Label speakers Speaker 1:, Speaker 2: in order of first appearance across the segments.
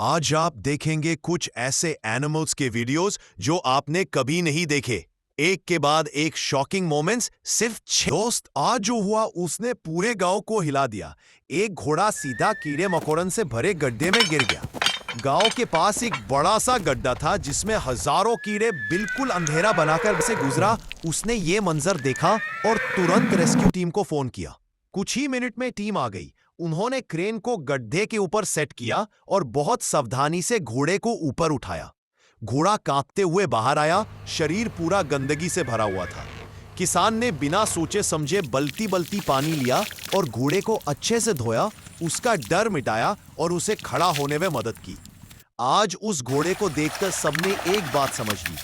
Speaker 1: आज आप देखेंगे कुछ ऐसे एनिमल्स के वीडियोस जो आपने कभी नहीं देखे। एक के बाद एक शॉकिंग मोमेंट्स सिर्फ 6 दोस्त। आज जो हुआ उसने पूरे गांव को हिला दिया। एक घोड़ा सीधा कीड़े मकोड़न से भरे गड्ढे में गिर गया। गांव के पास एक बड़ा सा गड्ढा था जिसमें हजारों कीड़े बिल्कुल अंधेरा बनाकर से गुजरा। उसने ये मंजर देखा और तुरंत रेस्क्यू टीम को फोन किया। कुछ ही मिनट में टीम आ गई। उन्होंने क्रेन को गड्ढे के ऊपर सेट किया और बहुत सावधानी से घोड़े को ऊपर उठाया। घोड़ा कांपते हुए बाहर आया, शरीर पूरा गंदगी से भरा हुआ था। किसान ने बिना सोचे समझे बल्टी बल्टी पानी लिया और घोड़े को अच्छे से धोया, उसका डर मिटाया और उसे खड़ा होने में मदद की। आज उस घोड़े को देखकर सबने एक बात समझ ली,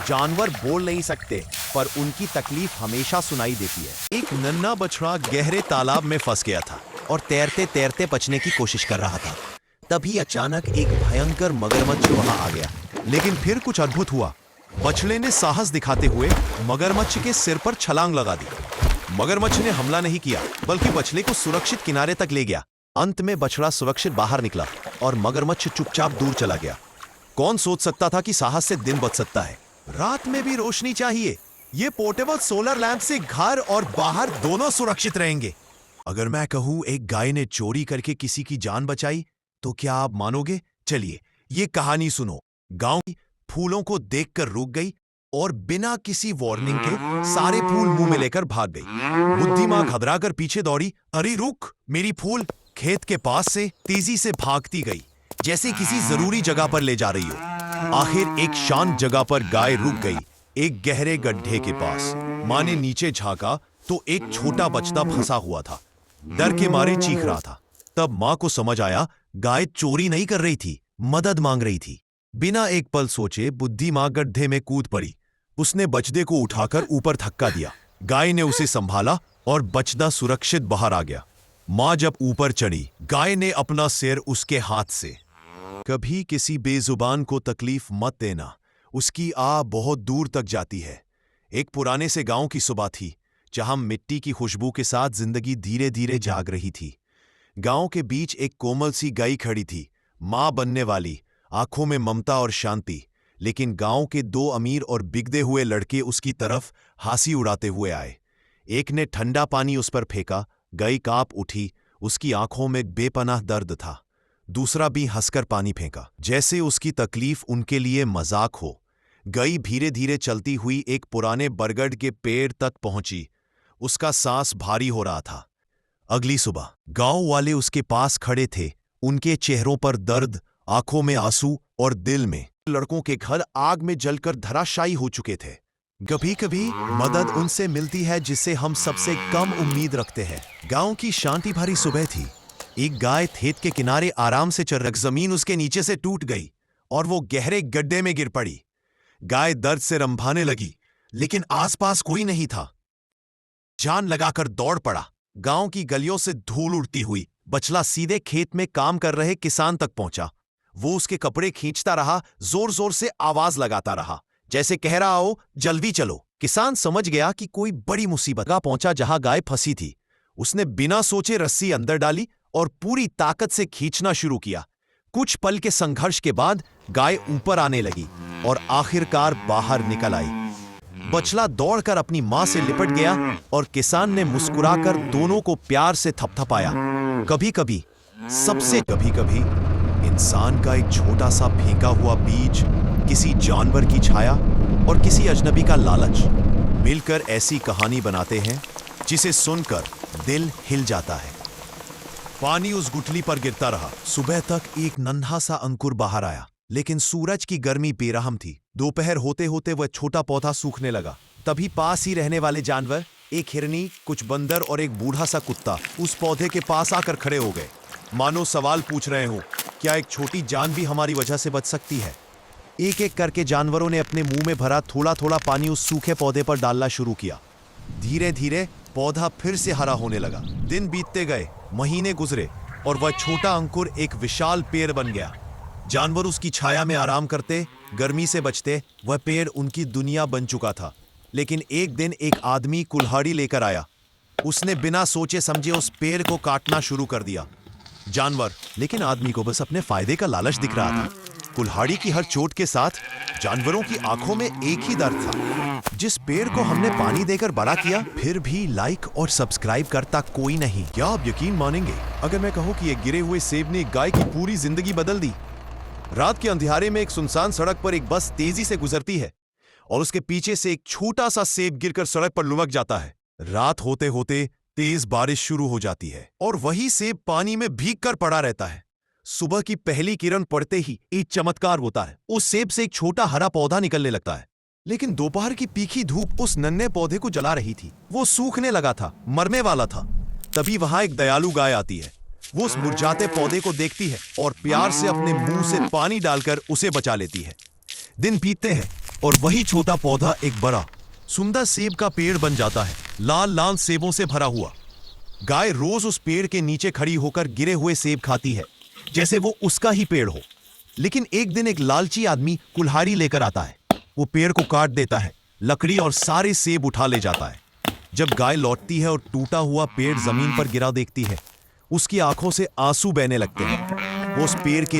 Speaker 1: जानवर बोल नहीं सकते पर उनकी तकलीफ हमेशा सुनाई देती है। एक नन्हा बछड़ा गहरे तालाब में फंस गया था और तैरते तैरते बचने की कोशिश कर रहा था। तभी अचानक एक भयंकर मगरमच्छ वहां आ गया। लेकिन फिर कुछ अद्भुत हुआ। बछड़े ने साहस दिखाते हुए मगरमच्छ के सिर पर छलांग लगा दी। मगरमच्छ ने हमला नहीं किया बल्कि बछड़े को सुरक्षित किनारे तक ले गया। अंत में बछड़ा सुरक्षित बाहर निकला और मगरमच्छ चुपचाप दूर चला गया। कौन सोच सकता था कि साहस से दिन बच सकता है। रात में भी रोशनी चाहिए। ये पोर्टेबल सोलर लैंप से घर और बाहर दोनों सुरक्षित रहेंगे। अगर मैं कहूं एक गाय ने चोरी करके किसी की जान बचाई तो क्या आप मानोगे? चलिए ये कहानी सुनो। गांव की फूलों को देखकर रुक गई और बिना किसी वार्निंग के सारे फूल मुंह में लेकर भाग गई। बुद्धि मां घबराकर पीछे दौड़ी। अरे रुक, मेरी फूल! खेत के पास से तेजी से भागती गई जैसे किसी जरूरी जगह पर ले जा रही हो। आखिर एक शांत जगह पर गाय रुक गई, एक गहरे गड्ढे के पास। मां ने नीचे झांका तो एक छोटा बच्चा फंसा हुआ था। डर के मारे चीख रहा था। तब मां को समझ आया गाय चोरी नहीं कर रही थी, मदद मांग रही थी। बिना एक पल सोचे बुद्धि मां गड्ढे में कूद पड़ी। उसने बछड़े को उठाकर ऊपर धक्का दिया। गाय ने उसे संभाला और बछड़ा सुरक्षित बाहर आ गया। मां जब ऊपर चढ़ी, गाय ने अपना सिर उसके हाथ से। कभी किसी बेजुबान को तकलीफ मत देना, उसकी आह बहुत दूर तक जाती है। एक पुराने से गांव की सुबह थी जहां मिट्टी की खुशबू के साथ जिंदगी धीरे धीरे जाग रही थी। गांव के बीच एक कोमल सी गाय खड़ी थी, मां बनने वाली, आंखों में ममता और शांति। लेकिन गांव के दो अमीर और बिगड़े हुए लड़के उसकी तरफ हंसी उड़ाते हुए आए। एक ने ठंडा पानी उस पर फेंका, गाय कांप उठी, उसकी आंखों में बेपनाह दर्द था। दूसरा भी हंसकर पानी फेंका, जैसे उसकी तकलीफ उनके लिए मजाक हो। गाय धीरे धीरे चलती हुई एक पुराने बरगद के पेड़ तक पहुंची। उसका सांस भारी हो रहा था। अगली सुबह गांव वाले उसके पास खड़े थे, उनके चेहरों पर दर्द, आंखों में आंसू और दिल में। लड़कों के घर आग में जलकर धराशायी हो चुके थे। कभी कभी मदद उनसे मिलती है जिससे हम सबसे कम उम्मीद रखते हैं। गांव की शांति भरी सुबह थी। एक गाय खेत के किनारे आराम से चर रही। जमीन उसके नीचे से टूट गई और वो गहरे गड्ढे में गिर पड़ी। गाय दर्द से रंभाने लगी, लेकिन आसपास कोई नहीं था। जान लगाकर दौड़ पड़ा। गांव की गलियों से धूल उड़ती हुई बछड़ा सीधे खेत में काम कर रहे किसान तक पहुंचा। वो उसके कपड़े खींचता रहा, जोर जोर से आवाज लगाता रहा, जैसे कह रहा हो जल्दी चलो। किसान समझ गया कि कोई बड़ी मुसीबत का पहुंचा जहां गाय फंसी थी। उसने बिना सोचे रस्सी अंदर डाली और पूरी ताकत से खींचना शुरू किया। कुछ पल के संघर्ष के बाद गाय ऊपर आने लगी और आखिरकार बाहर निकल आई। बछड़ा दौड़कर अपनी मां से लिपट गया और किसान ने मुस्कुराकर दोनों को प्यार से थपथपाया। कभी कभी, सबसे कभी कभी, इंसान का एक छोटा सा फेंका हुआ बीज, किसी जानवर की छाया और किसी अजनबी का लालच मिलकर ऐसी कहानी बनाते हैं जिसे सुनकर दिल हिल जाता है। पानी उस गुठली पर गिरता रहा। सुबह तक एक नन्हा सा अंकुर बाहर आया, लेकिन सूरज की गर्मी बेरहम थी। दोपहर होते होते वह छोटा पौधा सूखने लगा। तभी पास ही रहने वाले जानवर, एक हिरनी, कुछ बंदर और एक बूढ़ा सा कुत्ता उस पौधे के पास आकर खड़े हो गए, मानो सवाल पूछ रहे हो, क्या एक छोटी जान भी हमारी वजह से बच सकती है? एक एक करके जानवरों ने अपने मुंह में भरा थोड़ा थोड़ा पानी उस सूखे पौधे पर डालना शुरू किया। धीरे धीरे पौधा फिर से हरा होने लगा। दिन बीतते गए, महीने गुजरे और वह छोटा अंकुर एक विशाल पेड़ बन गया। जानवर उसकी छाया में आराम करते, गर्मी से बचते। वह पेड़ उनकी दुनिया बन चुका था। लेकिन एक दिन एक आदमी कुल्हाड़ी लेकर आया। उसने बिना सोचे समझे उस पेड़ को काटना शुरू कर दिया। जानवर, लेकिन आदमी को बस अपने फायदे का लालच दिख रहा था। कुल्हाड़ी की हर चोट के साथ जानवरों की आंखों में एक ही दर्द था। जिस पेड़ को हमने पानी देकर बड़ा किया, फिर भी लाइक और सब्सक्राइब करता कोई नहीं। क्या आप यकीन मानेंगे अगर मैं कहूं कि एक गिरे हुए सेब ने एक गाय की पूरी जिंदगी बदल दी? रात के अंधियारे में एक सुनसान सड़क पर एक बस तेजी से गुजरती है और उसके पीछे से एक छोटा सा सेब गिरकर सड़क पर लुढ़क जाता है। रात होते होते तेज बारिश शुरू हो जाती है और वही सेब पानी में भीगकर पड़ा रहता है। सुबह की पहली किरण पड़ते ही एक चमत्कार होता है। उस सेब से एक छोटा हरा पौधा निकलने लगता है, लेकिन दोपहर की तीखी धूप उस नन्हे पौधे को जला रही थी। वो सूखने लगा था, मरने वाला था। तभी वहां एक दयालु गाय आती है। वो उस मुरझाते पौधे को देखती है और प्यार से अपने मुंह से पानी डालकर उसे बचा लेती है। दिन बीतते हैं और वही छोटा पौधा एक बड़ा सुंदर सेब का पेड़ बन जाता है, लाल लाल सेबों से भरा हुआ। गाय रोज उस पेड़ के नीचे खड़ी होकर गिरे हुए सेब खाती है, जैसे वो उसका ही पेड़ हो। लेकिन एक दिन एक लालची आदमी कुल्हाड़ी लेकर आता है। वो पेड़ को काट देता है, लकड़ी और सारे सेब उठा ले जाता है। जब गाय लौटती है और टूटा हुआ पेड़ जमीन पर गिरा देखती है, उसकी आंखों से आंसू बहने लगते हैं। वो उस पेड़ के